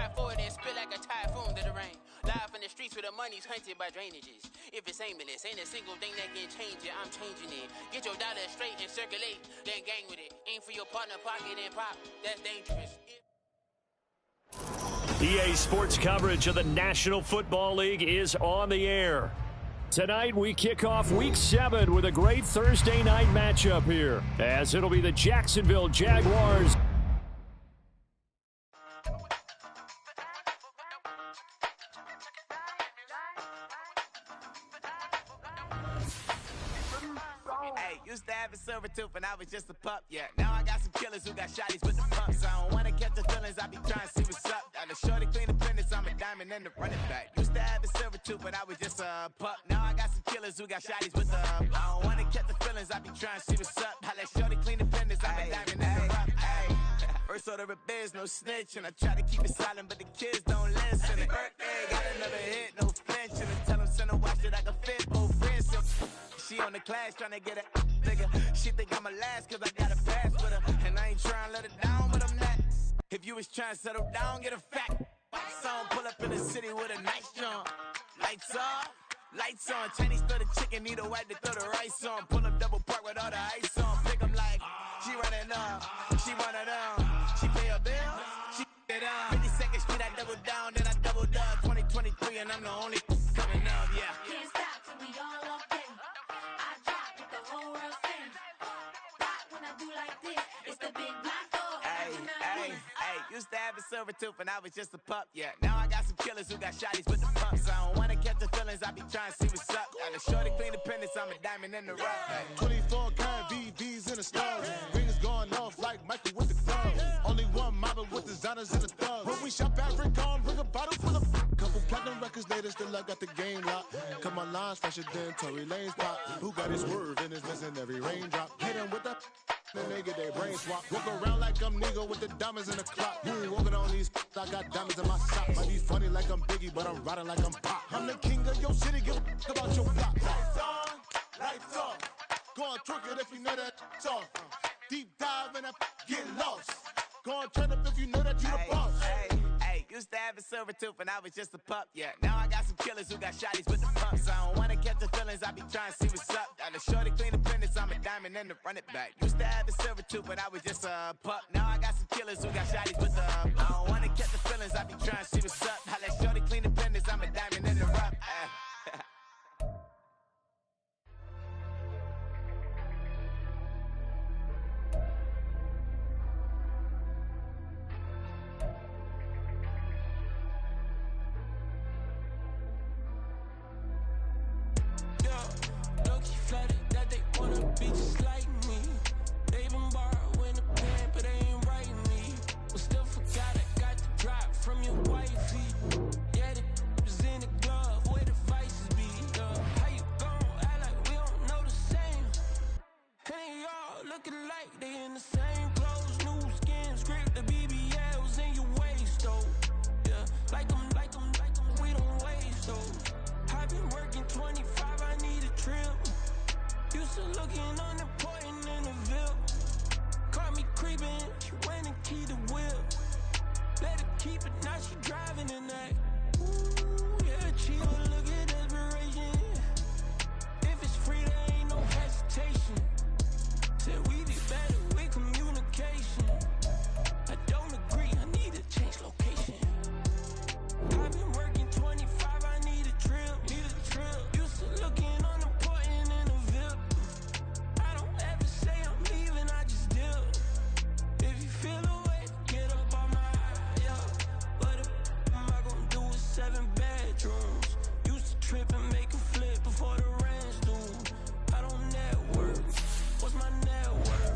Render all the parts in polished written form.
drive forward and spill like a typhoon to the rain. Live in the streets where the money's hunted by drainages. If it's aimless, ain't a single thing that can change it, I'm changing it. Get your dollar straight and circulate, then gang with it. Aim for your partner, pocket and pop, that's dangerous. EA Sports coverage of the National Football League is on the air. Tonight we kick off Week 7 with a great Thursday night matchup here, as it'll be the Jacksonville Jaguars. Used to have a silver tooth and I was just a pup, yeah. Now I got some killers who got shotties with the pumps. I don't wanna catch the feelings, I be trying to see what's up. Got a shorty clean the business, I'm a diamond and the running back. Used to have a silver tooth but I was just a pup. Now I got some killers who got shotties with the I don't wanna catch the feelings, I be trying to see what's up. I let shorty clean the business, I'm a diamond and the rough. First order of biz, no snitch, and I try to keep it silent, but the kids don't listen. Birthday, got another hit, no flinching, and tell them send a watch that I can fit both friends. She on the class trying to get a nigga. She think I'm a last cause I got a pass with her. And I ain't trying to let her down, but I'm not. If you was trying to settle down, get a fact. Song pull up in the city with a nice jump. Lights off, lights on. Chinese throw the chicken, need a wipe to throw the rice on. Pull up double park with all the ice on. Pick 'em like, she running up, she one of them. She pay her bills, she it up. 52nd Street, I double down, then I doubled up. 2023 and I'm the only coming up, yeah. Can't stop till we all up in. I drop it, the whole world sings. Rock when I do like this, it's the big black door. Hey, used to have a silver tooth and I was just a pup, yeah. Now I got some killers who got shotties with the pumps. I don't wanna catch the feelings, I be trying to see what's up. Got a shorty clean the pendants, I'm a diamond in the rough. Hey. 24 karat VVs in the stars. Rings going off like Michael with the clubs. Only one mobbing with designers in the thugs. When we shop at Rincon, bring a bottle full of couple platinum records later, still I got the game locked. Cut my lines fresher than Tory Lane's pop. Who got his swerve and is missing every raindrop. Hit him with the and they get their brain swap. Walk around like I'm Nego with the diamonds in the clock. You ain't walking on these, I got diamonds in my socks. Might be funny like I'm Biggie, but I'm riding like I'm Pop. I'm the king of your city, give a about your block. Lights on, lights off. Go on, twerk it if you know that it's off. Deep dive and I get lost. Go on, turn up if you know that you the boss. Used to have a silver tooth and I was just a pup, yeah. Now I got some killers who got shotties with the pumps. I don't wanna catch the feelings, I be trying to see what's up. Got a shorty clean the business, I'm a diamond and the run it back. Used to have a silver tooth but I was just a pup. Now I got some killers who got shotties with the I don't wanna catch the feelings, I be trying to see what's up. I let shorty clean the business, I'm a diamond in the rough. Flooded that they wanna be just like me. They been borrowing the pen, but they ain't writing me. But still forgot I got the drop from your wifey. Yeah, the was in the glove, where the vices be. How you gon' act like we don't know the same? And they all looking like they in the same clothes, new skin, script, the BBLs in your waist, though. Yeah, like them, we don't waste those. I've been working 25, I need a trip. Used to looking unimportant in the Ville. Caught me creeping, she went and keyed the whip. Let her keep it, now she driving in that. Ooh, yeah, chill, look at desperation. If it's free, there ain't no hesitation. Said we be better with communication. I don't agree, I need to change location. I've been working 25, I need a trip. Used to looking unimportant in the Ville. I don't ever say I'm leaving, I just deal. If you feel away, get up on my yeah. What am I gonna do with 7 bedrooms? Used to trip and make a flip before the rent's due. I don't network. What's my net worth?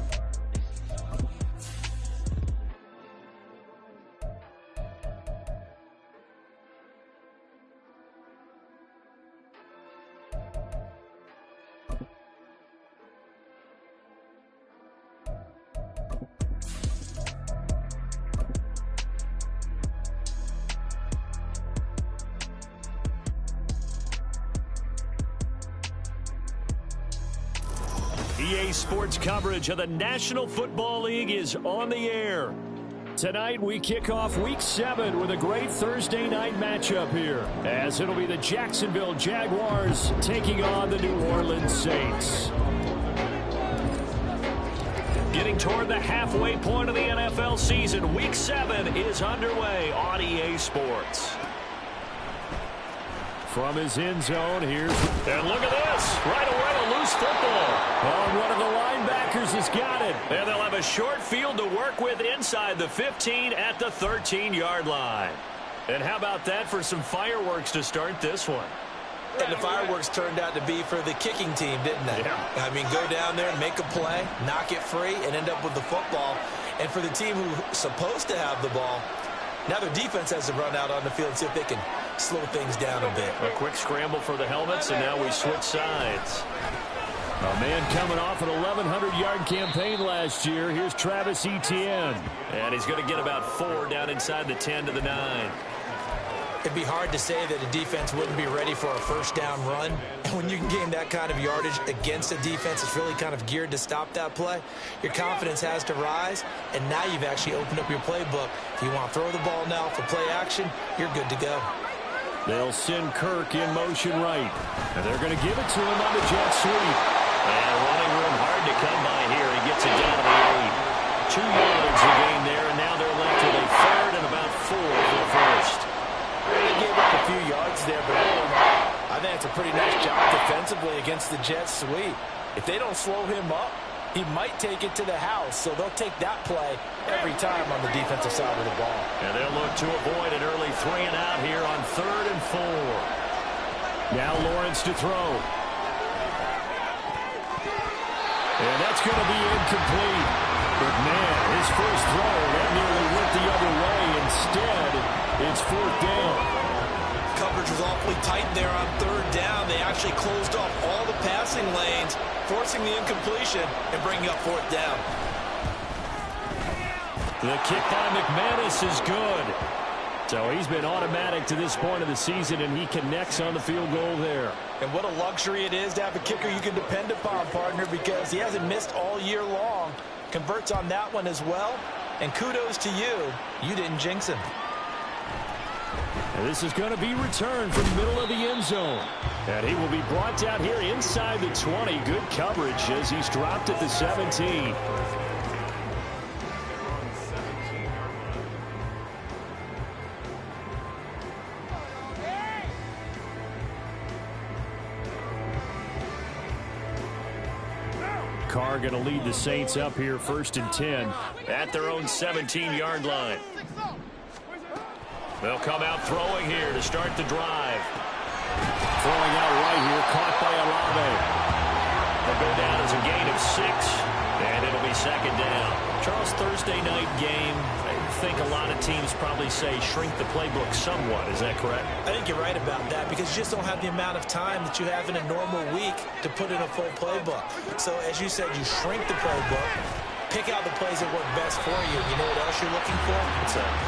EA Sports coverage of the National Football League is on the air. Tonight, we kick off Week 7 with a great Thursday night matchup here, as it'll be the Jacksonville Jaguars taking on the New Orleans Saints. Getting toward the halfway point of the NFL season, Week 7 is underway on EA Sports. From his end zone, and look at this, right away a loose football. Oh, one of the linebackers has got it. And they'll have a short field to work with inside the 15 at the 13-yard line. And how about that for some fireworks to start this one? And the fireworks turned out to be for the kicking team, didn't they? Yeah. I mean, go down there, make a play, knock it free, and end up with the football. And for the team who's supposed to have the ball, now their defense has to run out on the field and see if they can slow things down a bit. A quick scramble for the helmets, and now we switch sides. A man coming off an 1,100-yard campaign last year. Here's Travis Etienne. And he's going to get about 4 down inside the 10 to the 9. It'd be hard to say that a defense wouldn't be ready for a first down run. And when you can gain that kind of yardage against a defense that's really kind of geared to stop that play, your confidence has to rise, and now you've actually opened up your playbook. If you want to throw the ball now for play action, you're good to go. They'll send Kirk in motion right, and they're going to give it to him on the jet sweep. And running room hard to come by here. He gets it down to the 8. 2 yards a gain there, and now they're left with a third and about 4 for the first. They gave up a few yards there, but I think it's a pretty nice job defensively against the jet sweep. If they don't slow him up, he might take it to the house, so they'll take that play every time on the defensive side of the ball. And they'll look to avoid an early 3 and out here on 3rd and 4. Now Lawrence to throw. And that's going to be incomplete. But man, his first throw, that nearly went the other way. Instead, it's 4th down. Coverage was awfully tight there on 3rd down. They actually closed off all the passing lanes, forcing the incompletion and bringing up 4th down. The kick by McManus is good. So he's been automatic to this point of the season, and he connects on the field goal there. And what a luxury it is to have a kicker you can depend upon, partner, because he hasn't missed all year long. Converts on that one as well. And kudos to you. You didn't jinx him. And this is going to be returned from the middle of the end zone. And he will be brought down here inside the 20. Good coverage as he's dropped at the 17. Carr going to lead the Saints up here 1st and 10 at their own 17-yard line. They'll come out throwing here to start the drive. Throwing out right here, caught by Olave. They'll go down as a gain of 6, and it'll be 2nd down. Charles, Thursday night game, I think a lot of teams probably say shrink the playbook somewhat. Is that correct? I think you're right about that because you just don't have the amount of time that you have in a normal week to put in a full playbook. So, as you said, you shrink the playbook, pick out the plays that work best for you. You know what else you're looking for?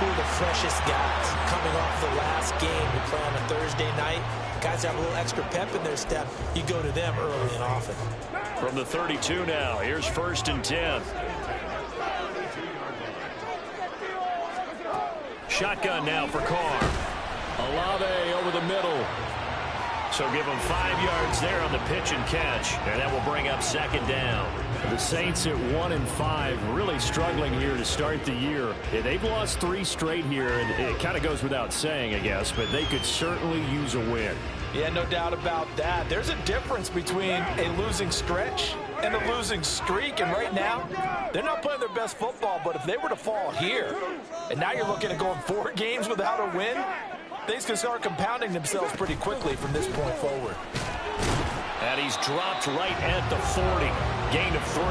Who are the freshest guys coming off the last game to play on a Thursday night? Guys have a little extra pep in their step. You go to them early and often. From the 32 now, here's 1st and 10. Shotgun now for Carr. Olave over the middle. So give him 5 yards there on the pitch and catch. And that will bring up 2nd down. The Saints at 1-5, really struggling here to start the year. They've lost 3 straight here, and it kind of goes without saying, I guess, but they could certainly use a win. Yeah, no doubt about that. There's a difference between a losing stretch and a losing streak, and right now, they're not playing their best football, but if they were to fall here, and now you're looking at going 4 games without a win, things can start compounding themselves pretty quickly from this point forward. And he's dropped right at the 40. Gain of 3.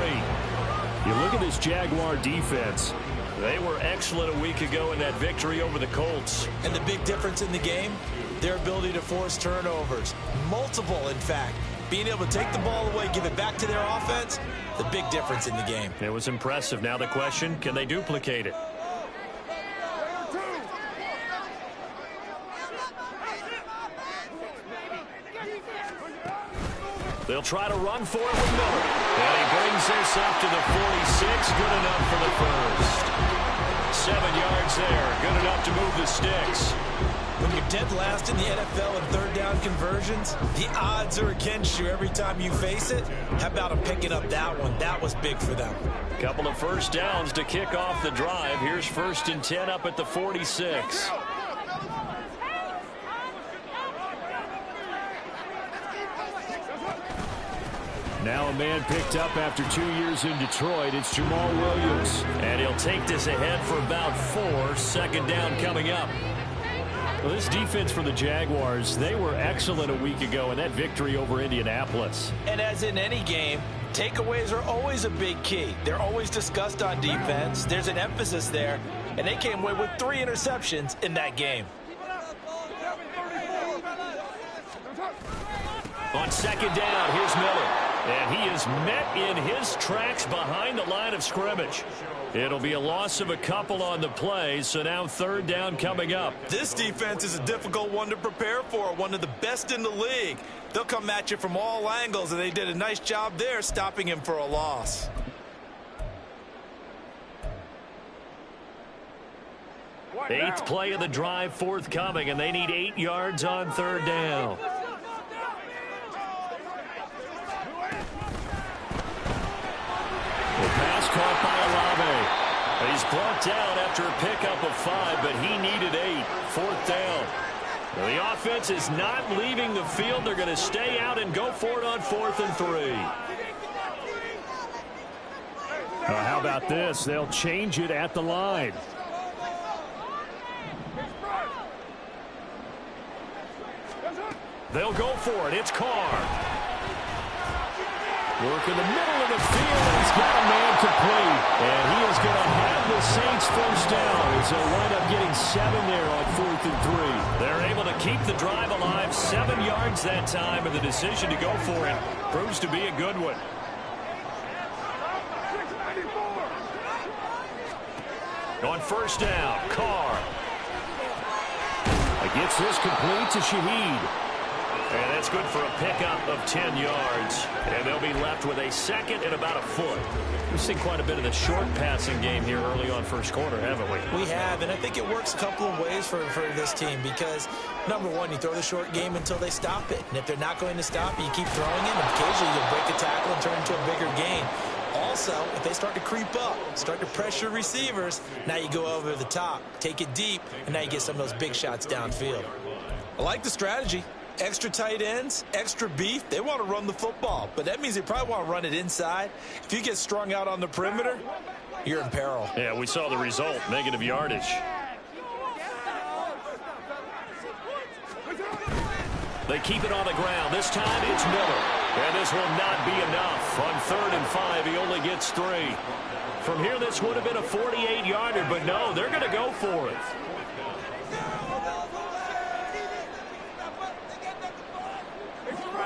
You look at this Jaguar defense. They were excellent a week ago in that victory over the Colts. And the big difference in the game, their ability to force turnovers. Multiple, in fact. Being able to take the ball away, give it back to their offense, the big difference in the game. It was impressive. Now the question, can they duplicate it? They'll try to run for it with Miller. And he brings this up to the 46. Good enough for the first. 7 to move the sticks. When you're dead last in the NFL in third down conversions, the odds are against you every time you face it. How about them picking up that one? That was big for them. Couple of first downs to kick off the drive. Here's 1st and 10 up at the 46. Now a man picked up after 2 years in Detroit. It's Jamal Williams. And he'll take this ahead for about 4. 2nd down coming up. Well, this defense for the Jaguars, they were excellent a week ago in that victory over Indianapolis. And as in any game, takeaways are always a big key. They're always discussed on defense. There's an emphasis there. And they came away with 3 interceptions in that game. On 2nd down, here's Miller. And he is met in his tracks behind the line of scrimmage. It'll be a loss of a couple on the play, so now 3rd down coming up. This defense is a difficult one to prepare for, one of the best in the league. They'll come at you from all angles, and they did a nice job there stopping him for a loss. Eighth play of the drive forthcoming, and they need 8 yards on 3rd down. The pass caught by Olave. He's brought down after a pickup of 5, but he needed 8. 4th down. Well, the offense is not leaving the field. They're going to stay out and go for it on 4th and 3. How about this? They'll change it at the line. They'll go for it. It's Carr. Work in the middle of the field, and he's got a man complete. And he is going to have the Saints 1st down as they'll wind up getting 7 there on 4th and 3. They're able to keep the drive alive, 7 yards that time, and the decision to go for it proves to be a good one. On 1st down, Carr. Gets this complete to Shaheed. And that's good for a pickup of 10 yards. And they'll be left with a 2nd and about a foot. We've seen quite a bit of the short passing game here early on 1st quarter, haven't we? We have, and I think it works a couple of ways for this team because, number one, you throw the short game until they stop it. And if they're not going to stop it, you keep throwing it, and occasionally you'll break a tackle and turn into a bigger gain. Also, if they start to creep up, start to pressure receivers, now you go over the top, take it deep, and now you get some of those big shots downfield. I like the strategy. Extra tight ends, extra beef, they want to run the football. But that means they probably want to run it inside. If you get strung out on the perimeter, you're in peril. Yeah, we saw the result, negative yardage. They keep it on the ground. This time it's Miller. And this will not be enough. On 3rd and 5, he only gets 3. From here, this would have been a 48-yarder, but no, they're going to go for it.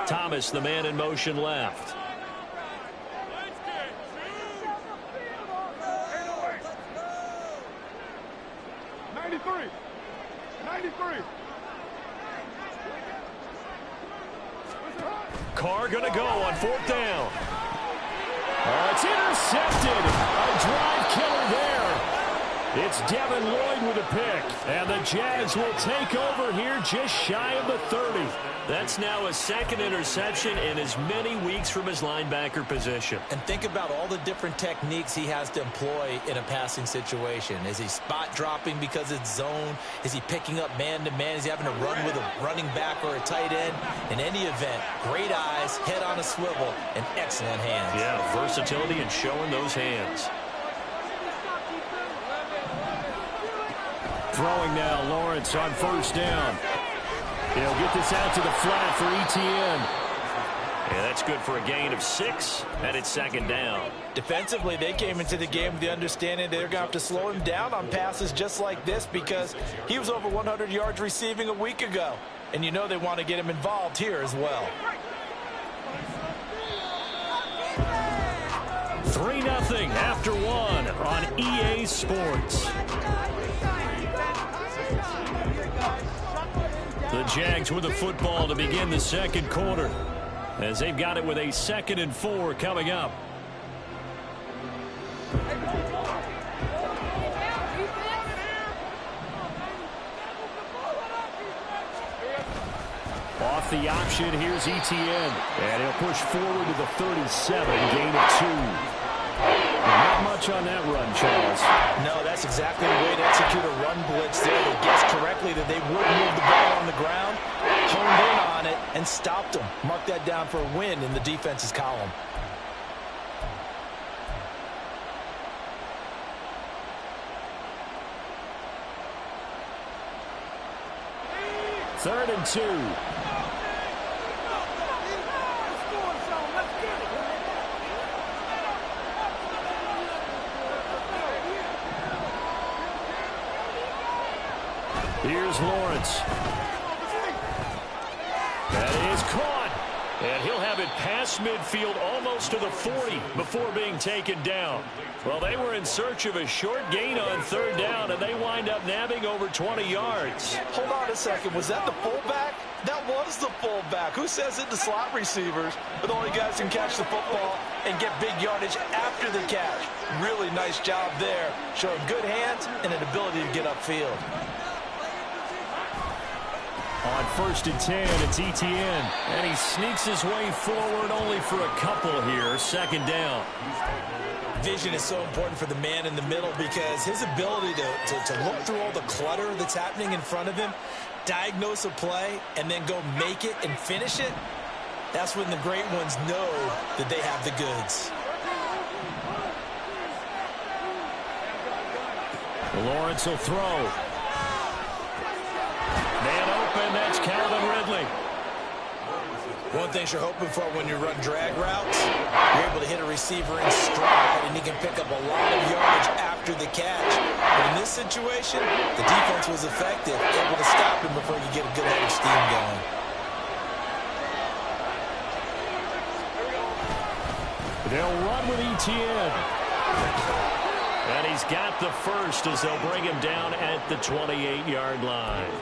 Thomas, the man in motion left. Carr going to go on 4th down. Oh, it's intercepted. A drive killer there. It's Devin Lloyd with a pick. And the Jags will take over here just shy of the 30. That's now a 2nd interception in as many weeks from his linebacker position. And think about all the different techniques he has to employ in a passing situation. Is he spot dropping because it's zone? Is he picking up man-to-man? Is he having to run with a running back or a tight end? In any event, great eyes, head on a swivel, and excellent hands. Yeah, versatility and showing those hands. Throwing now, Lawrence on 1st down. He'll get this out to the flat for Etienne. Yeah, that's good for a gain of 6, and it's 2nd down. Defensively, they came into the game with the understanding they're going to have to slow him down on passes just like this because he was over 100 yards receiving a week ago. And you know they want to get him involved here as well. 3-0 after 1 on EA Sports. The Jags with the football to begin the 2nd quarter as they've got it with a 2nd and 4 coming up. the option. Here's Etienne. And he'll push forward to the 37, gain of 2. Not much on that run, Charles. No, that's exactly the way to execute a run blitz there. They guessed correctly that they would move the ball on the ground, honed in on it, and stopped them. Mark that down for a win in the defense's column. Third and 2. Here's Lawrence. That is caught. And he'll have it past midfield almost to the 40 before being taken down. Well, they were in search of a short gain on third down, and they wind up nabbing over 20 yards. Hold on a second. Was that the fullback? That was the fullback. Who says it? The slot receivers are the only guys who can catch the football and get big yardage after the catch. Really nice job there, showing good hands and an ability to get upfield. On 1st and 10, it's Etienne. And he sneaks his way forward only for a couple here. Second down. Vision is so important for the man in the middle because his ability to look through all the clutter that's happening in front of him, diagnose a play, and then go make it and finish it, that's when the great ones know that they have the goods. Lawrence will throw. Man open, that's Calvin Ridley. One thing you're hoping for when you run drag routes, you're able to hit a receiver in stride, and he can pick up a lot of yardage after the catch. But in this situation, the defense was effective, able to stop him before you get a good head of steam going. They'll run with Etienne. And he's got the first as they'll bring him down at the 28-yard line.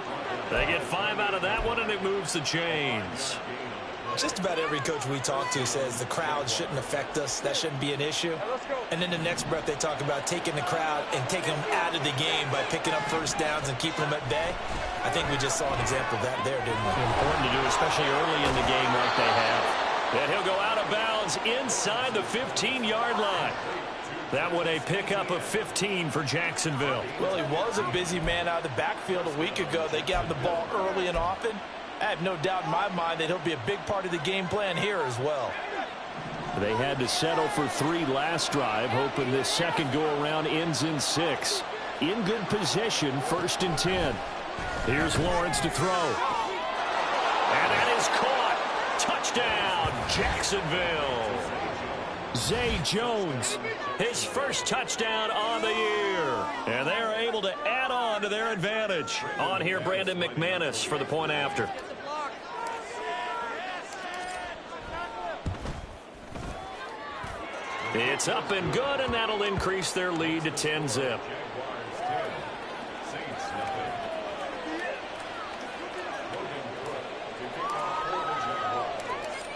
They get 5 out of that one, and it moves the chains. Just about every coach we talk to says the crowd shouldn't affect us. That shouldn't be an issue. And then the next breath they talk about taking the crowd and taking them out of the game by picking up first downs and keeping them at bay. I think we just saw an example of that there, didn't we? Important to do, especially early in the game like they have. And he'll go out of bounds inside the 15-yard line. That one a pickup of 15 for Jacksonville. Well, he was a busy man out of the backfield a week ago. They got him the ball early and often. I have no doubt in my mind that he'll be a big part of the game plan here as well. They had to settle for 3 last drive, hoping this second go-around ends in 6. In good position, 1st and 10. Here's Lawrence to throw. And that is caught. Touchdown, Jacksonville. Zay Jones, his first touchdown on the year. And they're able to add on to their advantage. On here, Brandon McManus for the point after. It's up and good, and that'll increase their lead to 10-zip.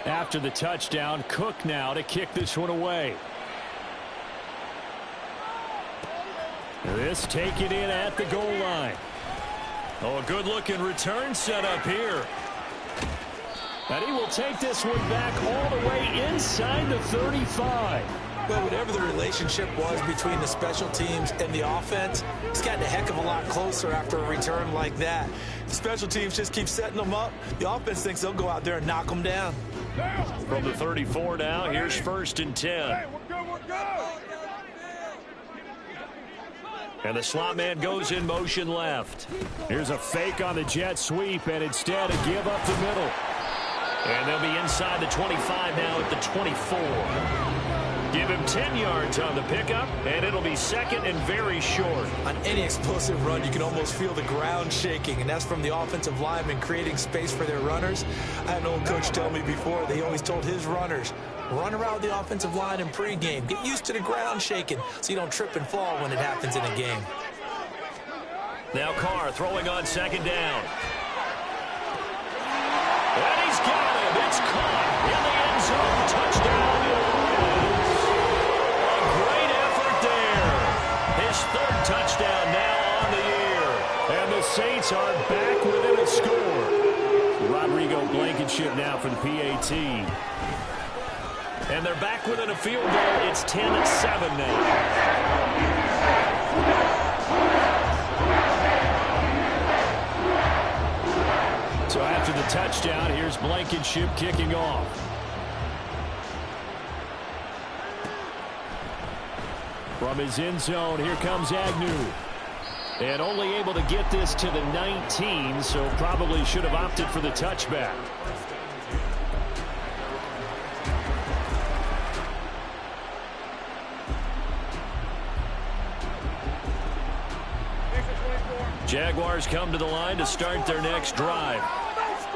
After the touchdown, Cook now to kick this one away. This take it in at the goal line. Oh, a good-looking return set up here. And he will take this one back all the way inside the 35. Well, whatever the relationship was between the special teams and the offense, it's gotten a heck of a lot closer after a return like that. The special teams just keep setting them up. The offense thinks they'll go out there and knock them down. From the 34 now, here's 1st and 10. And the slot man goes in motion left. Here's a fake on the jet sweep, and instead a give up the middle. And they'll be inside the 25 now at the 24. Give him 10 yards on the pickup, and it'll be second and very short. On any explosive run, you can almost feel the ground shaking, and that's from the offensive linemen creating space for their runners. I had an old coach tell me before, they always told his runners, run around the offensive line in pregame. Get used to the ground shaking so you don't trip and fall when it happens in a game. Now Carr throwing on 2nd down. And he's got him. It's caught in the end zone. Touchdown, Lions. A great effort there. His 3rd touchdown now on the year. And the Saints are back within a score. Rodrigo Blankenship now for the PAT. And they're back within a field goal. It's 10-7 now. So after the touchdown, here's Blankenship kicking off. From his end zone, here comes Agnew. And only able to get this to the 19, so probably should have opted for the touchback. Jaguars come to the line to start their next drive.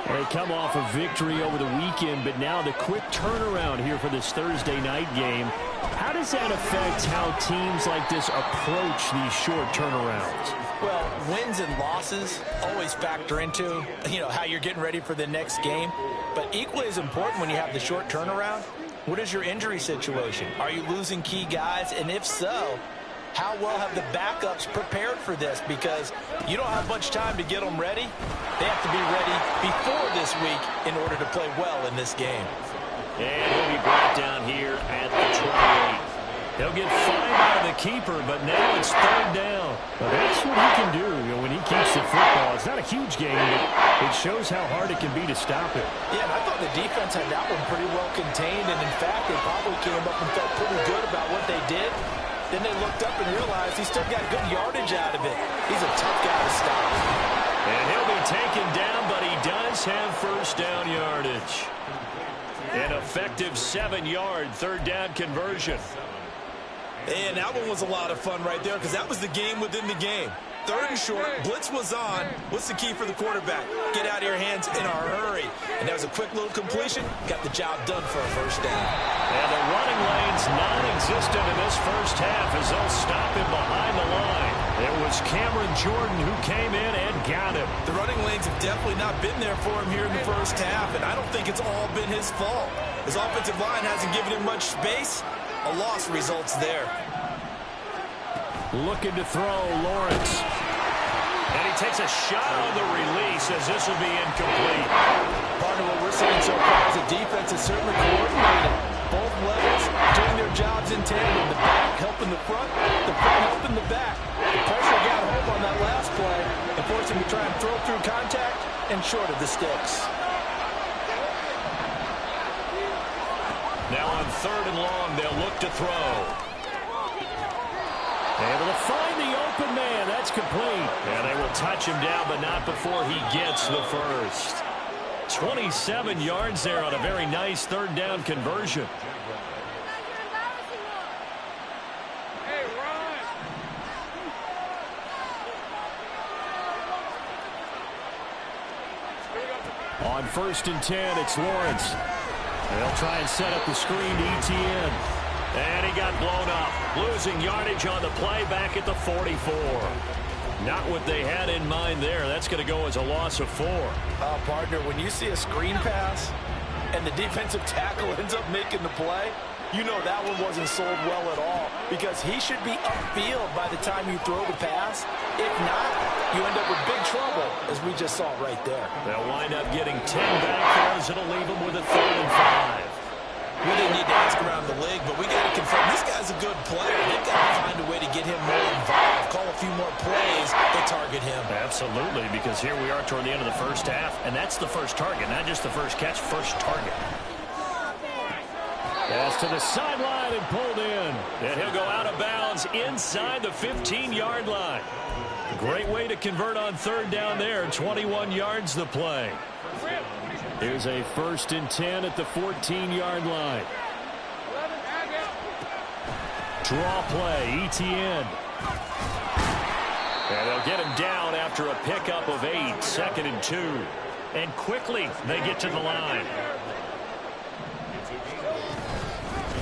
They come off a victory over the weekend, but now the quick turnaround here for this Thursday night game. How does that affect how teams like this approach these short turnarounds? Well, wins and losses always factor into, how you're getting ready for the next game. But equally as important when you have the short turnaround, what is your injury situation? Are you losing key guys? And if so, how well have the backups prepared for this? Because you don't have much time to get them ready. They have to be ready before this week in order to play well in this game. And he'll be brought down here at the 28. He'll get 5 out of the keeper, but now it's third down. Well, that's what he can do when he keeps the football. It's not a huge game, but it shows how hard it can be to stop it. Yeah, and I thought the defense had that one pretty well contained, and in fact, they probably came up and felt pretty good about what they did. Then they looked up and realized he still got good yardage out of it. He's a tough guy to stop. And he'll be taken down, but he does have first down yardage. An effective 7-yard third down conversion. And that one was a lot of fun right there because that was the game within the game. Third and short, blitz was on. What's the key for the quarterback? Get out of your hands in a hurry. And that was a quick little completion. Got the job done for a first down. And the running lane's non-existent in this first half as they'll stop him behind the line. It was Cameron Jordan who came in and got him. The running lanes have definitely not been there for him here in the first half, and I don't think it's all been his fault. His offensive line hasn't given him much space. A loss results there. Looking to throw, Lawrence. And he takes a shot on the release as this will be incomplete. Partner, what we're seeing so far is the defense is certainly coordinated. Both levels doing their jobs in tandem. The back helping the front helping the back. The pressure got home on that last play and forced him to try and throw through contact and short of the sticks. Now on third and long, they'll look to throw. Able to find the open man. That's complete. And they will touch him down, but not before he gets the first. 27 yards there on a very nice third down conversion. On 1st and 10, it's Lawrence. They'll try and set up the screen to Etienne. And he got blown up. Losing yardage on the play back at the 44. Not what they had in mind there. That's going to go as a loss of 4. Partner, when you see a screen pass and the defensive tackle ends up making the play, you know that one wasn't sold well at all because he should be upfield by the time you throw the pass. If not, you end up with big trouble, as we just saw right there. They'll wind up getting 10 back throws. It'll leave them with a 3rd and 5. We didn't need to ask around the league, but we got to confirm this guy's a good player. They've got to find a way to get him more involved, call a few more plays that target him. Absolutely, because here we are toward the end of the first half, and that's the first target, not just the first catch, first target. Pass to the sideline and pulled in. And he'll go out of bounds inside the 15-yard line. Great way to convert on third down there. 21 yards the play. Here's a 1st and 10 at the 14-yard line. Draw play, Etienne. And they'll get him down after a pickup of 8, 2nd and 2. And quickly they get to the line.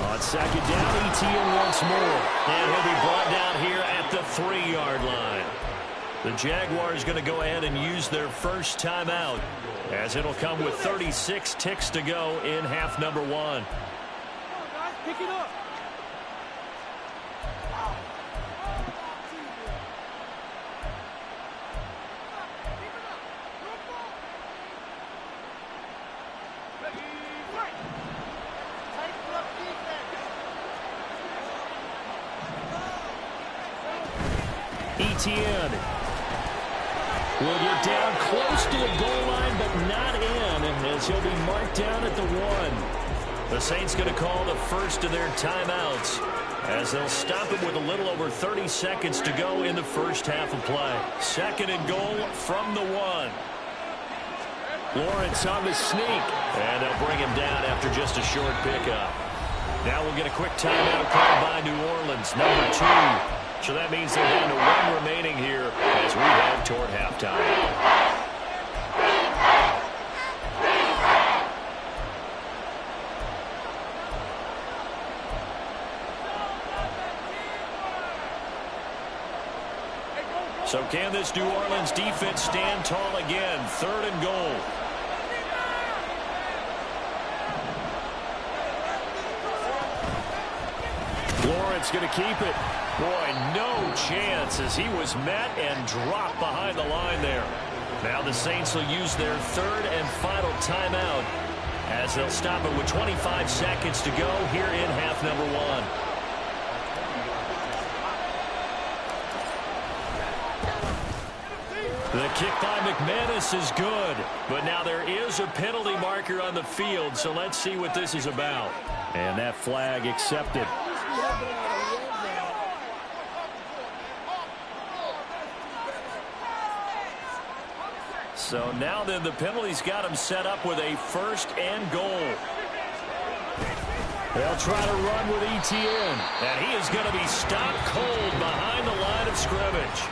On 2nd down, Etienne once more. And he'll be brought down here at the 3-yard line. The Jaguars going to go ahead and use their first timeout, as it'll come with 36 ticks to go in half number 1. Pick it up. Etienne will get down close to the goal line, but not in, as he'll be marked down at the 1. The Saints going to call the first of their timeouts, as they'll stop it with a little over 30 seconds to go in the first half of play. 2nd and goal from the 1. Lawrence on the sneak, and they'll bring him down after just a short pickup. Now we'll get a quick timeout called by New Orleans, number 2. So that means they're down to 1 remaining here as we head toward halftime. So can this New Orleans defense stand tall again? 3rd and goal. Lawrence going to keep it. Boy, no chance as he was met and dropped behind the line there. Now the Saints will use their 3rd and final timeout as they'll stop it with 25 seconds to go here in half number 1. The kick by McManus is good, but now there is a penalty marker on the field, so let's see what this is about. And that flag accepted. So now then the penalty's got him set up with a 1st and goal. They'll try to run with Etienne, and he is going to be stopped cold behind the line of scrimmage.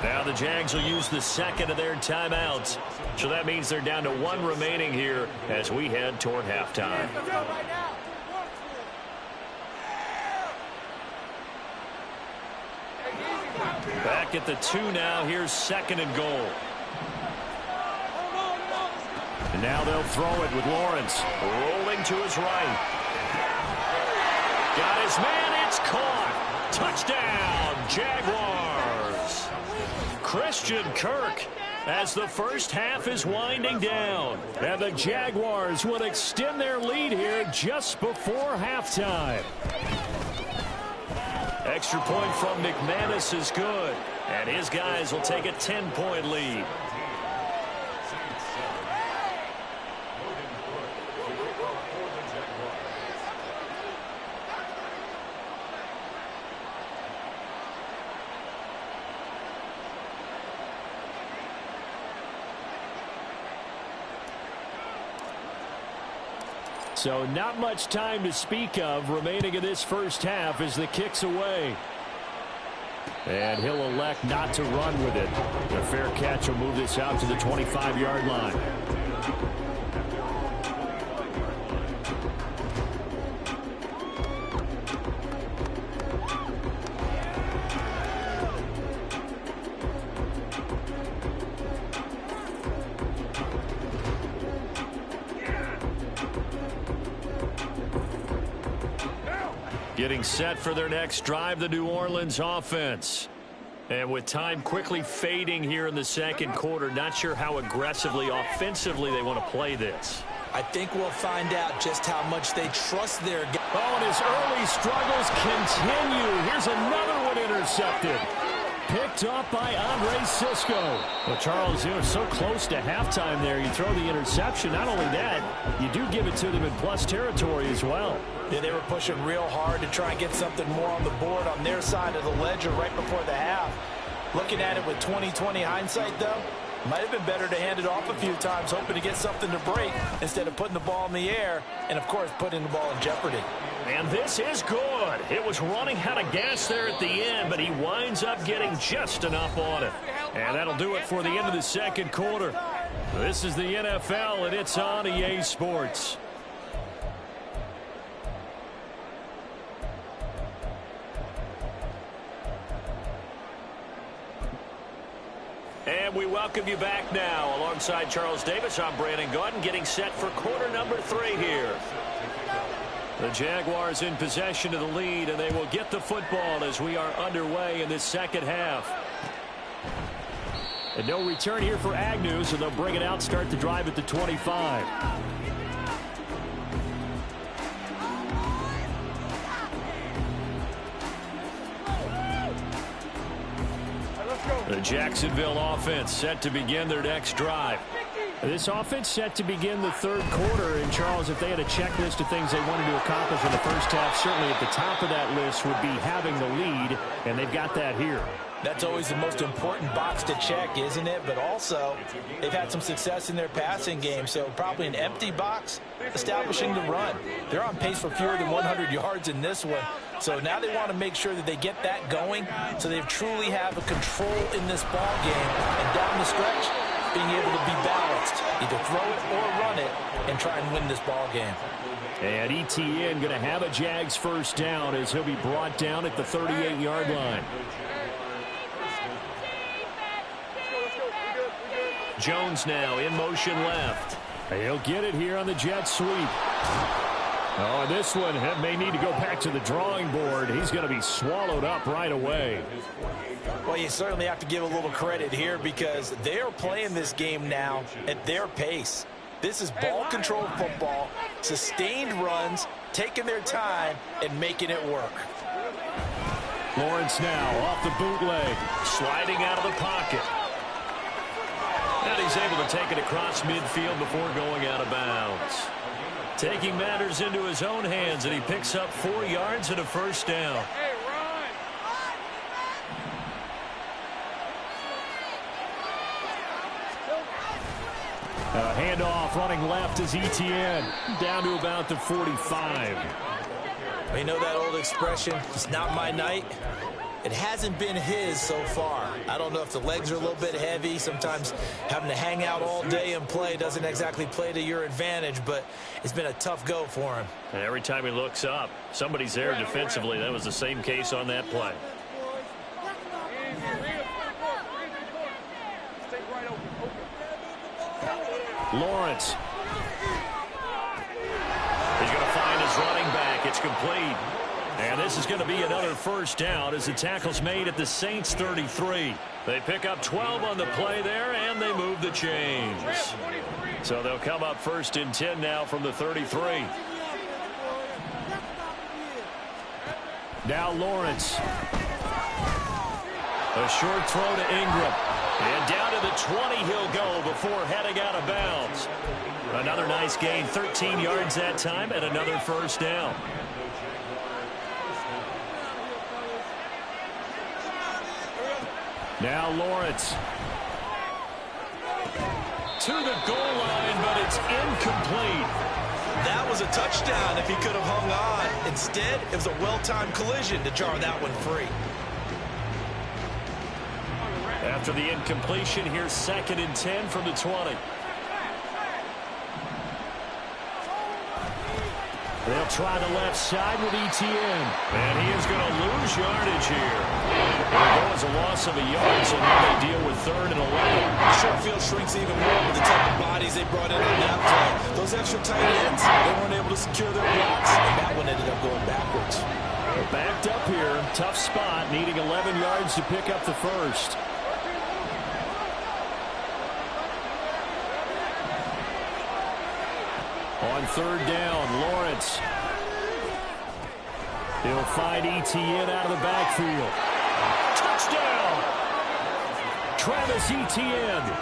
Now the Jags will use the 2nd of their timeouts. So that means they're down to 1 remaining here as we head toward halftime. Back at the 2 now. Here's 2nd and goal. And now they'll throw it with Lawrence rolling to his right. Got his man. It's caught. Touchdown, Jaguars. Christian Kirk as the first half is winding down. And the Jaguars will extend their lead here just before halftime. Extra point from McManus is good. And his guys will take a 10-point lead. So not much time to speak of remaining in this first half as the kick's away. And he'll elect not to run with it. The fair catch will move this out to the 25-yard line. Getting set for their next drive, the New Orleans offense. And with time quickly fading here in the 2nd quarter, not sure how aggressively, offensively they want to play this. I think we'll find out just how much they trust their guy. Oh, and his early struggles continue. Here's another one intercepted. Picked up by Andre Sisco. Well, Charles, you're so close to halftime there. You throw the interception. Not only that, you do give it to them in plus territory as well. Yeah, they were pushing real hard to try and get something more on the board on their side of the ledger right before the half. Looking at it with 20/20 hindsight, though, might have been better to hand it off a few times, hoping to get something to break instead of putting the ball in the air and, of course, putting the ball in jeopardy. And this is good. It was running out of gas there at the end, but he winds up getting just enough on it. And that'll do it for the end of the 2nd quarter. This is the NFL, and it's on EA Sports. And we welcome you back now. Alongside Charles Davis, I'm Brandon Gaudin, getting set for quarter number 3 here. The Jaguars in possession of the lead, and they will get the football as we are underway in this 2nd half. And no return here for Agnew, so they'll bring it out, start the drive at the 25. The Jacksonville offense set to begin their next drive. This offense set to begin the third quarter. And, Charles, if they had a checklist of things they wanted to accomplish in the first half, certainly at the top of that list would be having the lead, and they've got that here. That's always the most important box to check, isn't it? But also, they've had some success in their passing game, so probably an empty box establishing the run. They're on pace for fewer than 100 yards in this one. So now they want to make sure that they get that going so they truly have a control in this ball game. And down the stretch, being able to be balanced, either throw it or run it, and try and win this ball game. And ETN going to have a Jags first down as he'll be brought down at the 38-yard line. Jones now in motion left. He'll get it here on the jet sweep. Oh, and this one may need to go back to the drawing board. He's going to be swallowed up right away. Well, you certainly have to give a little credit here because they are playing this game now at their pace. This is ball control football, sustained runs, taking their time, and making it work. Lawrence now off the bootleg, sliding out of the pocket. And he's able to take it across midfield before going out of bounds. Taking matters into his own hands, and he picks up 4 yards and a first down. Handoff running left is ETN, down to about the 45. You know that old expression, it's not my night? It hasn't been his so far. I don't know if the legs are a little bit heavy. Sometimes having to hang out all day and play doesn't exactly play to your advantage, but it's been a tough go for him. And every time he looks up, somebody's there defensively. That was the same case on that play. Lawrence. He's going to find his running back. It's complete. And this is going to be another first down as the tackle's made at the Saints 33. They pick up 12 on the play there, and they move the chains. So they'll come up first and 10 now from the 33. Now Lawrence. A short throw to Ingram. And down to the 20 he'll go before heading out of bounds. Another nice gain, 13 yards that time, and another first down. Now Lawrence. To the goal line, but it's incomplete. That was a touchdown if he could have hung on. Instead, it was a well-timed collision to jar that one free. After the incompletion, here's 2nd and 10 from the 20. They'll try the left side with ETN. And he is going to lose yardage here. It'll go as a loss of a yard, so now they deal with 3rd and 11. Sure field shrinks even more with the type of bodies they brought in on that play. Those extra tight ends, they weren't able to secure their blocks, and that one ended up going backwards. They're backed up here. Tough spot, needing 11 yards to pick up the first. On 3rd down, Lawrence. He'll find ETN out of the backfield. Touchdown! Travis Etienne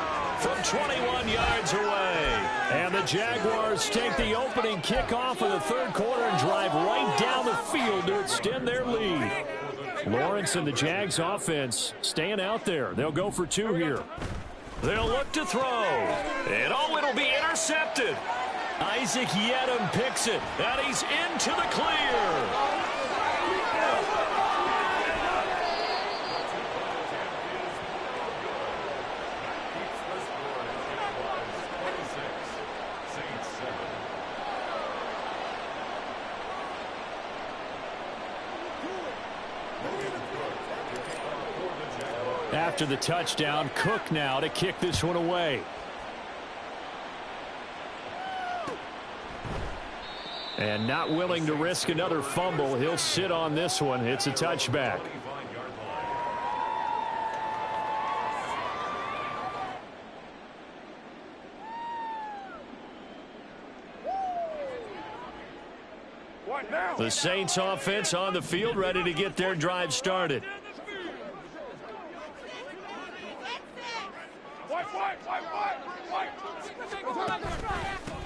from 21 yards away. And the Jaguars take the opening kickoff of the 3rd quarter and drive right down the field to extend their lead. Lawrence and the Jags offense staying out there. They'll go for 2 here. They'll look to throw. And it'll be intercepted. Isaac Yedem picks it, and he's into the clear. After the touchdown, Cook now to kick this one away. And not willing to risk another fumble, he'll sit on this one. It's a touchback. The Saints offense on the field, ready to get their drive started.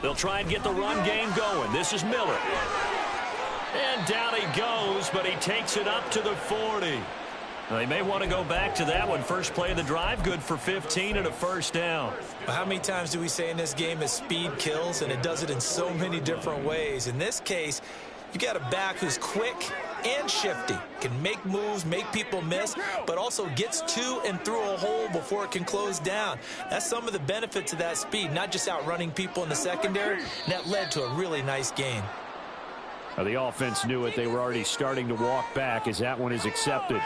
They'll try and get the run game going. This is Miller. And down he goes, but he takes it up to the 40. Now, they may want to go back to that one. First play of the drive, good for 15 and a first down. How many times do we say in this game that speed kills, and it does it in so many different ways? In this case, you got a back who's quick and shifty, can make moves, make people miss, but also gets to and through a hole before it can close down. That's some of the benefits of that speed, not just outrunning people in the secondary, and that led to a really nice gain. Now, the offense knew it. They were already starting to walk back as that one is accepted.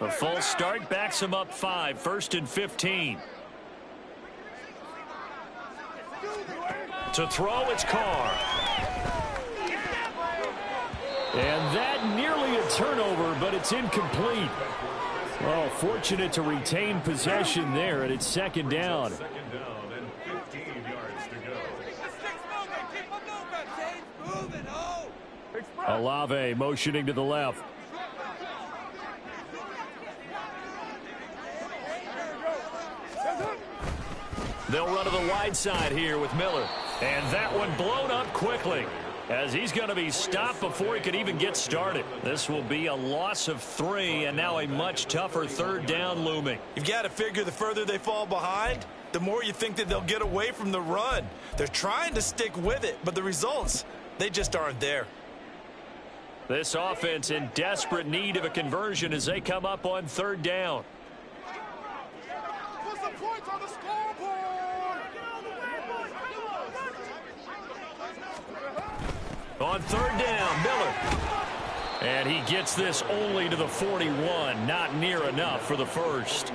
A full start backs him up 5, 1st and 15. To throw, it's Carr. And that nearly a turnover, but it's incomplete. Well, fortunate to retain possession there, and it's second down. Olave motioning to the left. They'll run to the wide side here with Miller. And that one blown up quickly as he's going to be stopped before he could even get started. This will be a loss of 3, and now a much tougher third down looming. You've got to figure the further they fall behind, the more you think that they'll get away from the run. They're trying to stick with it, but the results, they just aren't there. This offense in desperate need of a conversion as they come up on third down. Put some points on the scoreboard. On third down, Miller. And he gets this only to the 41. Not near enough for the first.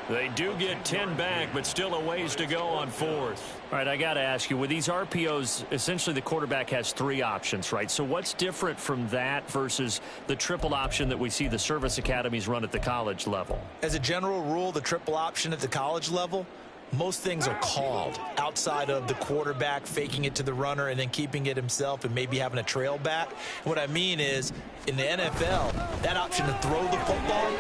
They do get 10 back, but still a ways to go on fourth. All right, I got to ask you, with these RPOs, essentially the quarterback has 3 options, right? So what's different from that versus the triple option that we see the service academies run at the college level? As a general rule, the triple option at the college level, most things are called outside of the quarterback faking it to the runner and then keeping it himself and maybe having a trail back. What I mean is, in the NFL, that option to throw the football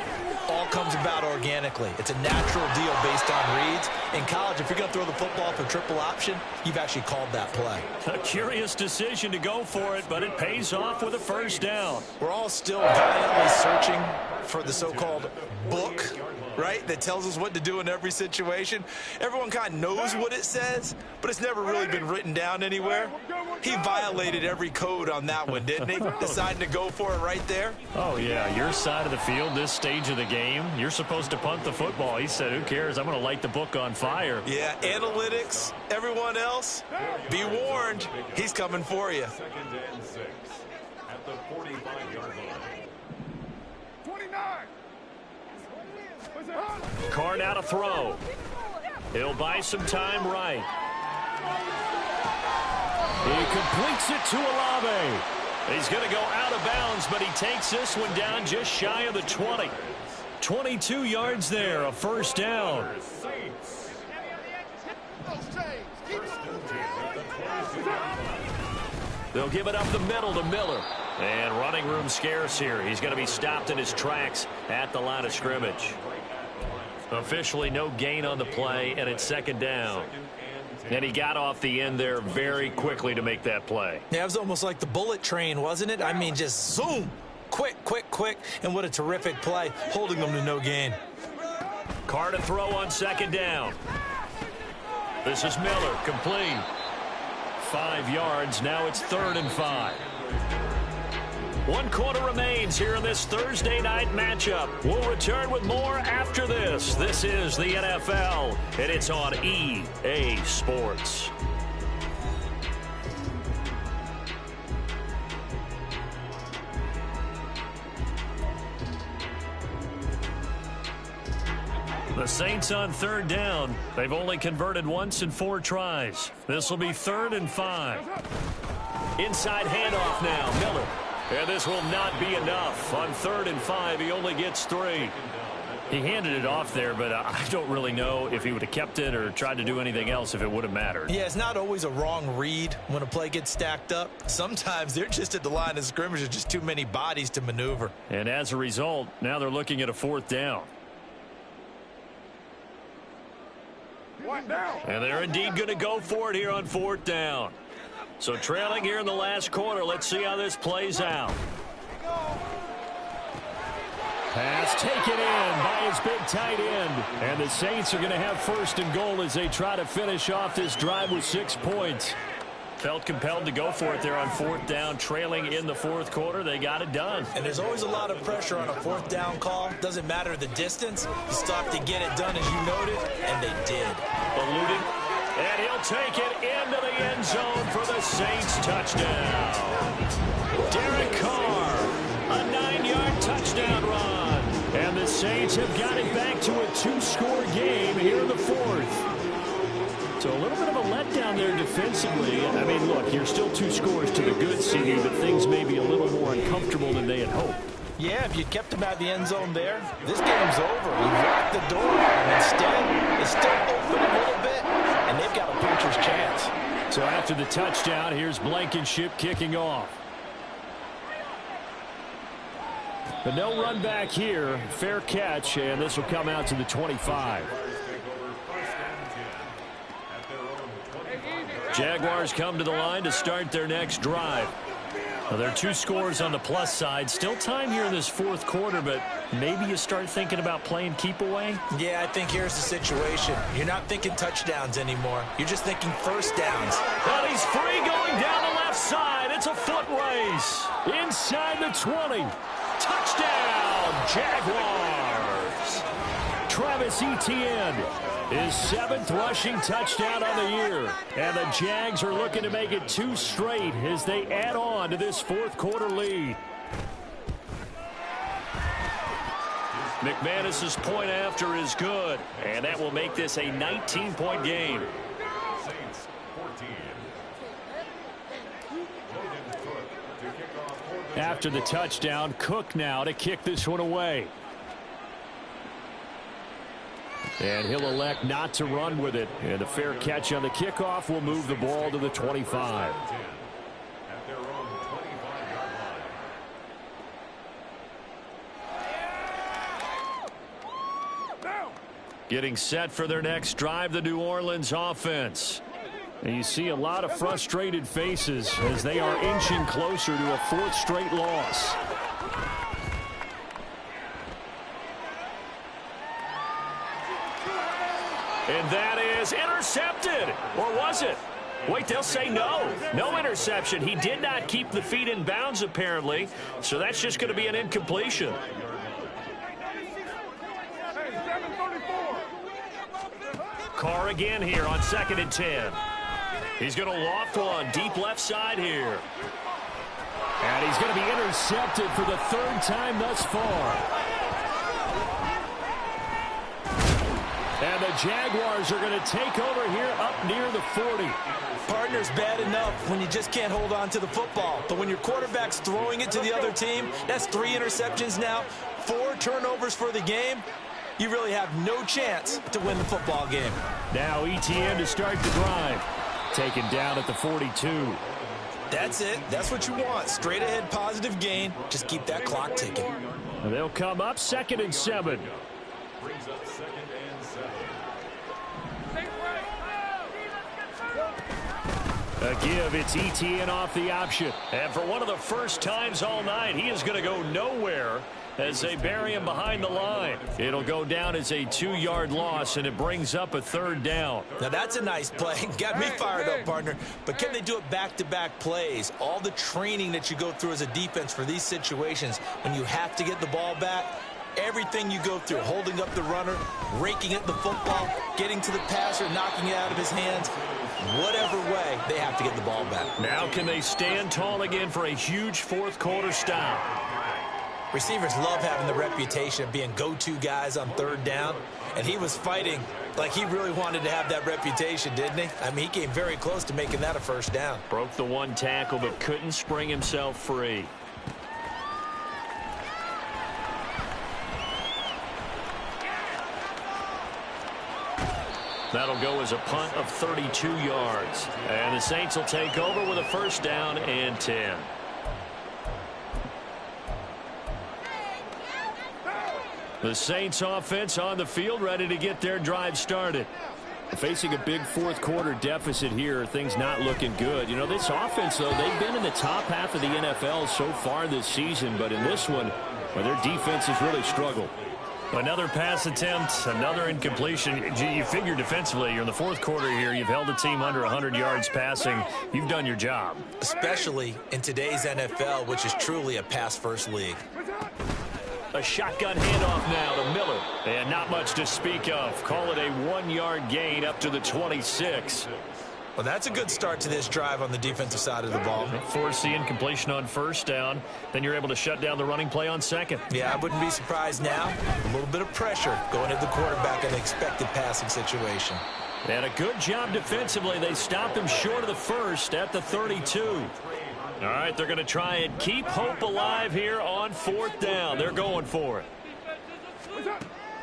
all comes about organically. It's a natural deal based on reads. In college, if you're going to throw the football for triple option, you've actually called that play. A curious decision to go for it, but it pays off with a first down. We're all still violently searching for the so-called book, right, that tells us what to do in every situation. Everyone kind of knows what it says, but it's never really been written down anywhere. He violated every code on that one, didn't he? Deciding to go for it right there. Oh, yeah, your side of the field, this stage of the game, you're supposed to punt the football. He said, who cares? I'm going to light the book on fire. Yeah, analytics, everyone else, be warned, he's coming for you. 2nd and 6 at the 45-yard line. 29. Carr now to throw. He'll buy some time right. He completes it to Olave. He's going to go out of bounds, but he takes this one down just shy of the 20. 22 yards there, a first down. They'll give it up the middle to Miller. And running room scarce here. He's going to be stopped in his tracks at the line of scrimmage. Officially no gain on the play, and it's second down. And he got off the end there very quickly to make that play. Yeah, it was almost like the bullet train, wasn't it? I mean, just zoom. Quick, quick, quick. And what a terrific play, holding them to no gain. Carr to throw on second down. This is Miller, complete. 5 yards, now it's 3rd and 5. 1 quarter remains here in this Thursday night matchup. We'll return with more after this. This is the NFL, and it's on EA Sports. The Saints on third down. They've only converted once in 4 tries. This will be 3rd and 5. Inside handoff now, Miller. And this will not be enough. On 3rd and 5, he only gets 3. He handed it off there, but I don't really know if he would have kept it or tried to do anything else if it would have mattered. Yeah, it's not always a wrong read when a play gets stacked up. Sometimes they're just at the line of scrimmage. There's just too many bodies to maneuver. And as a result, now they're looking at a 4th down. And they're indeed going to go for it here on 4th down. So trailing here in the last quarter. Let's see how this plays out. Pass taken in by his big tight end. And the Saints are going to have 1st and goal as they try to finish off this drive with 6 points. Felt compelled to go for it there on 4th down, trailing in the 4th quarter. They got it done. And there's always a lot of pressure on a 4th down call. Doesn't matter the distance. You still have to get it done, as you noted, and they did. Eluding, and he'll take it into the end zone for the Saints touchdown. Derek Carr, a 9-yard touchdown run. And the Saints have got it back to a 2-score game here in the 4th. So a little bit of a letdown there defensively. I mean, look, you're still 2 scores to the good, CD, but things may be a little more uncomfortable than they had hoped. Yeah, if you kept him out the end zone there, this game's over. You locked the door. And instead, it's still open a little bit, and they've got a puncher's chance. So after the touchdown, here's Blankenship kicking off. But no run back here. Fair catch, and this will come out to the 25. Jaguars come to the line to start their next drive. Well, there are 2 scores on the plus side. Still time here in this 4th quarter, but maybe you start thinking about playing keep away? Yeah, I think here's the situation. You're not thinking touchdowns anymore. You're just thinking 1st downs. But he's free going down the left side. It's a foot race. Inside the 20. Touchdown, Jaguars. Travis Etienne, his 7th rushing touchdown on the year. And the Jags are looking to make it 2 straight as they add on to this 4th quarter lead. McManus's point after is good, and that will make this a 19-point game. After the touchdown, Cook now to kick this one away. And he'll elect not to run with it. And a fair catch on the kickoff will move the ball to the 25. Getting set for their next drive, the New Orleans offense. And you see a lot of frustrated faces as they are inching closer to a 4th straight loss. And that is intercepted. Or was it? Wait, they'll say no. No interception. He did not keep the feet in bounds, apparently. So that's just going to be an incompletion. Carr again here on 2nd and 10. He's going to loft one deep left side here. And he's going to be intercepted for the 3rd time thus far. And the Jaguars are going to take over here up near the 40. Partner's bad enough when you just can't hold on to the football. But when your quarterback's throwing it to the other team, that's 3 interceptions now, 4 turnovers for the game. You really have no chance to win the football game. Now Etienne to start the drive. Taken down at the 42. That's it. That's what you want. Straight ahead positive gain. Just keep that clock ticking. And they'll come up 2nd and 7. A give, it's Etienne off the option. And for one of the first times all night, he is going to go nowhere as they bury him behind the line. It'll go down as a 2-yard loss, and it brings up a 3rd down. Now that's a nice play. Got me fired up, partner. But can they do it back-to-back plays? All the training that you go through as a defense for these situations, when you have to get the ball back, everything you go through, holding up the runner, raking at the football, getting to the passer, knocking it out of his hands, whatever way, they have to get the ball back. Now can they stand tall again for a huge 4th quarter stop? Receivers love having the reputation of being go-to guys on 3rd down, and he was fighting like he really wanted to have that reputation, didn't he? I mean, he came very close to making that a 1st down. Broke the 1 tackle, but couldn't spring himself free. That'll go as a punt of 32 yards. And the Saints will take over with a 1st down and 10. The Saints offense on the field, ready to get their drive started. Facing a big fourth quarter deficit here, things not looking good. You know, this offense, though, they've been in the top half of the NFL so far this season, but in this one, well, their defense has really struggled. Another pass attempt, another incompletion. You figure defensively, you're in the fourth quarter here. You've held the team under 100 yards passing. You've done your job. Especially in today's NFL, which is truly a pass-first league. A shotgun handoff now to Miller. And not much to speak of. Call it a 1-yard gain up to the 26. Well, that's a good start to this drive on the defensive side of the ball. Force the incompletion on first down. Then you're able to shut down the running play on second. Yeah, I wouldn't be surprised now. A little bit of pressure going at the quarterback in an expected passing situation. And a good job defensively. They stopped him short of the first at the 32. All right, they're going to try and keep hope alive here on fourth down. They're going for it.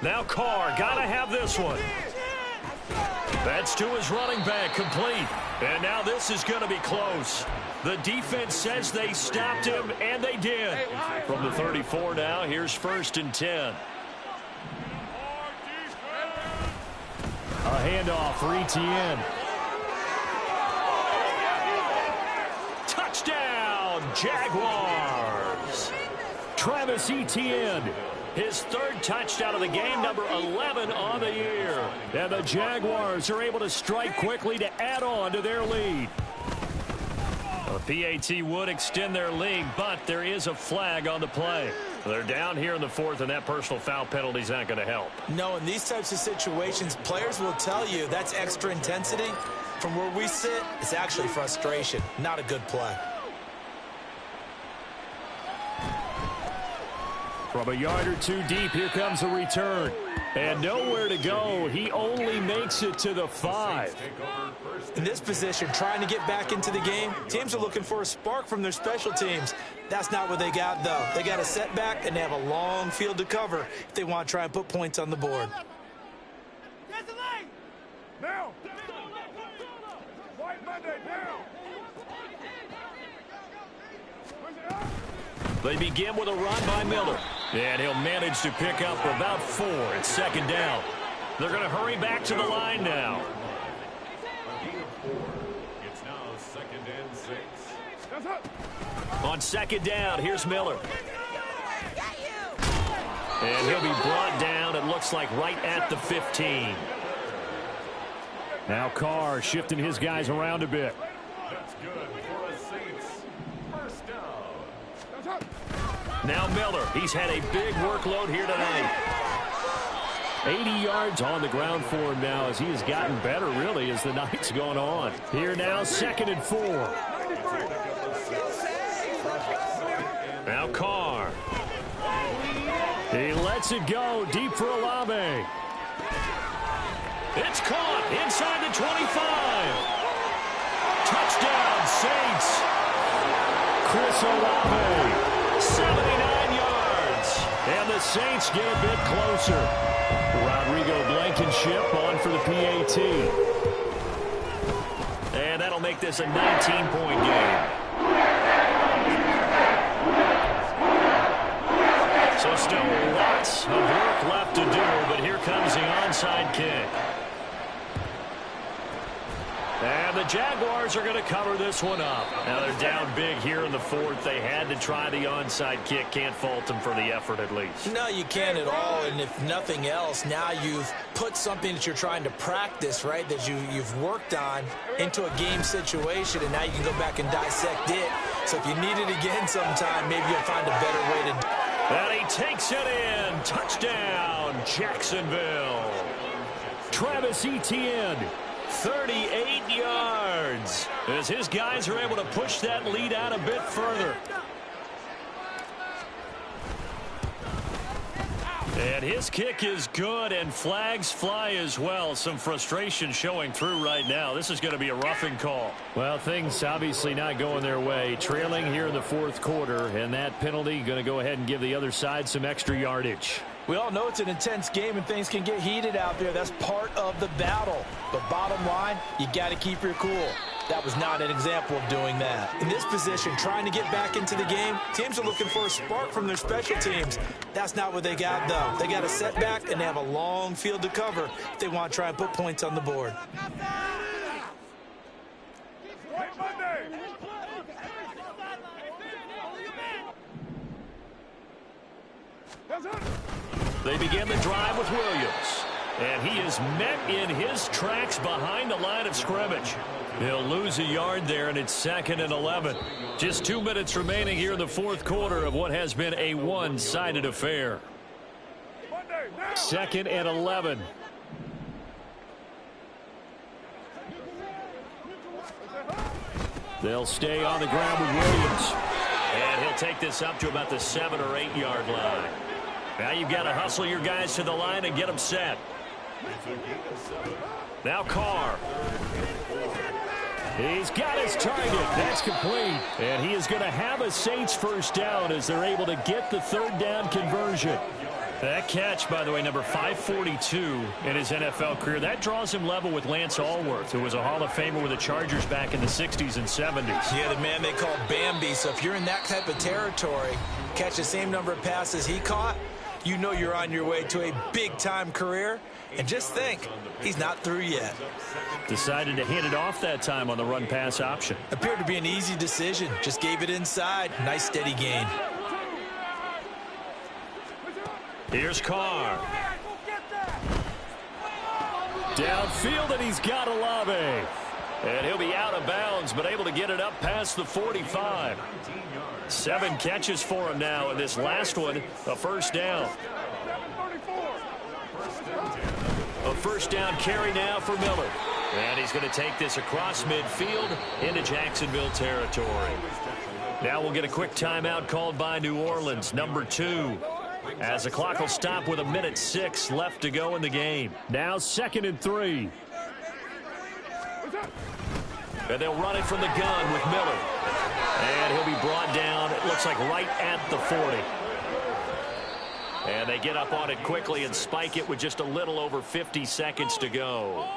Now Carr, got to have this one. That's to his running back, complete. And now this is going to be close. The defense says they stopped him, and they did. From the 34 now, here's 1st and 10. A handoff for Etienne. Touchdown, Jaguars. Travis Etienne. His 3rd touchdown of the game, number 11 on the year. And the Jaguars are able to strike quickly to add on to their lead. Well, the PAT would extend their lead, but there is a flag on the play. They're down here in the 4th, and that personal foul penalty is not going to help. No, in these types of situations, players will tell you that's extra intensity. From where we sit, it's actually frustration, not a good play. From a yard or two deep, here comes a return. And nowhere to go. He only makes it to the 5. In this position, trying to get back into the game, teams are looking for a spark from their special teams. That's not what they got, though. They got a setback, and they have a long field to cover if they want to try and put points on the board. Now! White Monday, now! They begin with a run by Miller. And he'll manage to pick up about 4. It's 2nd down. They're going to hurry back to the line now. It's now 2nd and 6. On 2nd down, here's Miller. And he'll be brought down, it looks like, right at the 15. Now Carr shifting his guys around a bit. That's good for the Saints. 1st down. Now Miller, he's had a big workload here tonight. 80 yards on the ground for him now as he has gotten better, really, as the night's gone on. Here now, 2nd and 4. Now Carr. He lets it go deep for Olave. It's caught inside the 25. Touchdown, Saints. Chris Olave. 79 yards. And the Saints get a bit closer. Rodrigo Blankenship on for the PAT. And that'll make this a 19-point game. So still lots of work left to do, but here comes the onside kick. And the Jaguars are going to cover this one up. Now they're down big here in the 4th. They had to try the onside kick. Can't fault them for the effort at least. No, you can't at all. And if nothing else, now you've put something that you're trying to practice, right, that you've worked on into a game situation, and now you can go back and dissect it. So if you need it again sometime, maybe you'll find a better way to do it. And he takes it in. Touchdown, Jacksonville. Travis Etienne. 38 yards as his guys are able to push that lead out a bit further. And his kick is good, and flags fly as well. Some frustration showing through right now. This is going to be a roughing call. Well, things obviously not going their way. Trailing here in the 4th quarter, and that penalty going to go ahead and give the other side some extra yardage. We all know it's an intense game and things can get heated out there. That's part of the battle. But bottom line, you got to keep your cool. That was not an example of doing that. In this position, trying to get back into the game, teams are looking for a spark from their special teams. That's not what they got, though. They got a setback, and they have a long field to cover if they want to try and put points on the board. They begin the drive with Williams. And he is met in his tracks behind the line of scrimmage. He'll lose a yard there, and it's 2nd and 11. Just 2 minutes remaining here in the fourth quarter of what has been a one-sided affair. 2nd and 11. They'll stay on the ground with Williams. And he'll take this up to about the 7 or 8 yard line. Now you've got to hustle your guys to the line and get them set. Now Carr. He's got his target. That's complete. And he is going to have a Saints first down as they're able to get the third down conversion. That catch, by the way, number 542 in his NFL career, that draws him level with Lance Allworth, who was a Hall of Famer with the Chargers back in the 60s and 70s. Yeah, the man they call Bambi. So if you're in that type of territory, catch the same number of passes he caught, you know you're on your way to a big-time career. And just think, he's not through yet. Decided to hand it off that time on the run-pass option. Appeared to be an easy decision. Just gave it inside. Nice, steady gain. Here's Carr. Downfield, and he's got Olave. And he'll be out of bounds, but able to get it up past the 45. 7 catches for him now, and this last one, a first down. A first down carry now for Miller. And he's going to take this across midfield into Jacksonville territory. Now we'll get a quick timeout called by New Orleans, number 2. As the clock will stop with 1:06 left to go in the game. Now 2nd and 3. And they'll run it from the gun with Miller. And he'll be brought down, it looks like right at the 40. And they get up on it quickly and spike it with just a little over 50 seconds to go.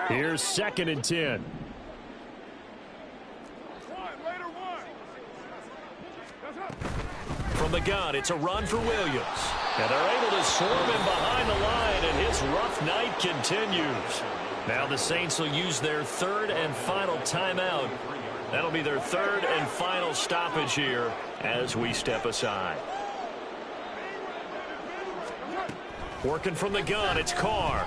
Here's 2nd and 10. From the gun, it's a run for Williams. And they're able to swarm him behind the line, and his rough night continues. Now the Saints will use their 3rd and final timeout. That'll be their 3rd and final stoppage here as we step aside. Working from the gun, it's Carr.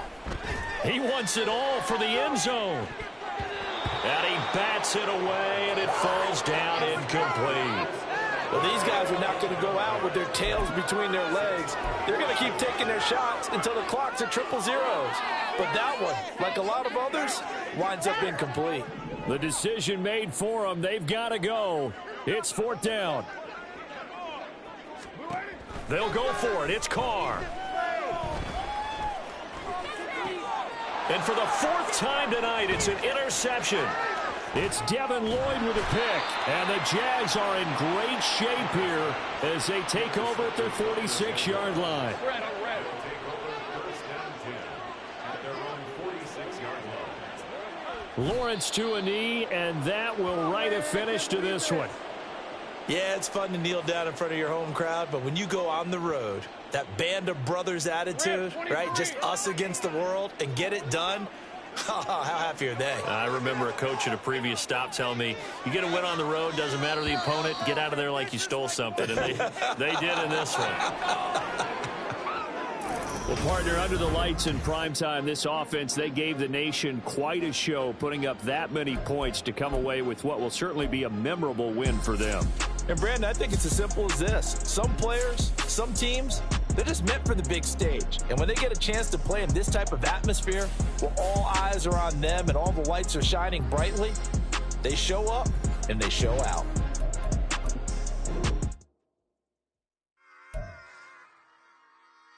He wants it all for the end zone. And he bats it away, and it falls down incomplete. Well, these guys are not going to go out with their tails between their legs. They're going to keep taking their shots until the clock's at 000. But that one, like a lot of others, winds up incomplete. The decision made for them. They've got to go. It's 4th down. They'll go for it. It's Carr. And for the 4th time tonight, it's an interception. It's Devin Lloyd with a pick. And the Jags are in great shape here as they take over at their 46-yard line. Lawrence to a knee, and that will write a finish to this one. Yeah, it's fun to kneel down in front of your home crowd, but when you go on the road, that band of brothers attitude, right, just us against the world, and get it done, how happy are they? I remember a coach at a previous stop telling me, you get a win on the road, doesn't matter the opponent, get out of there like you stole something, and they did in this one. Well, partner, under the lights in primetime, this offense, they gave the nation quite a show, putting up that many points to come away with what will certainly be a memorable win for them. And, Brandon, I think it's as simple as this. Some players, some teams, they're just meant for the big stage. And when they get a chance to play in this type of atmosphere, where all eyes are on them and all the lights are shining brightly, they show up and they show out.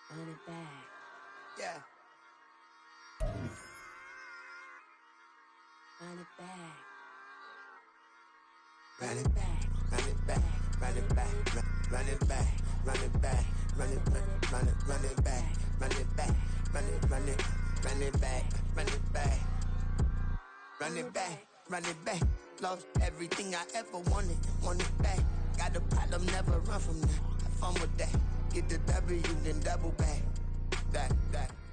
Run it back. Yeah. Run it back. Run it back. Run it back. run it back, run it back, run it back, run it back, run it back, run it back, run it back, run it back, run it back, run it back. Lost everything I ever wanted, want it back. Got a problem, never run from that. Have fun with that. Get the W, then double back. That.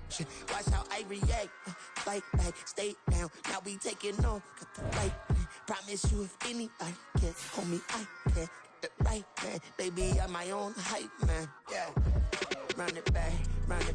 Shit. Watch how I react. Fight back, stay down. Now we taking on. Got the right man. Promise you if anybody can, homie, I can. Get the right man. Baby, I'm my own hype man. Yeah. Run it back, run it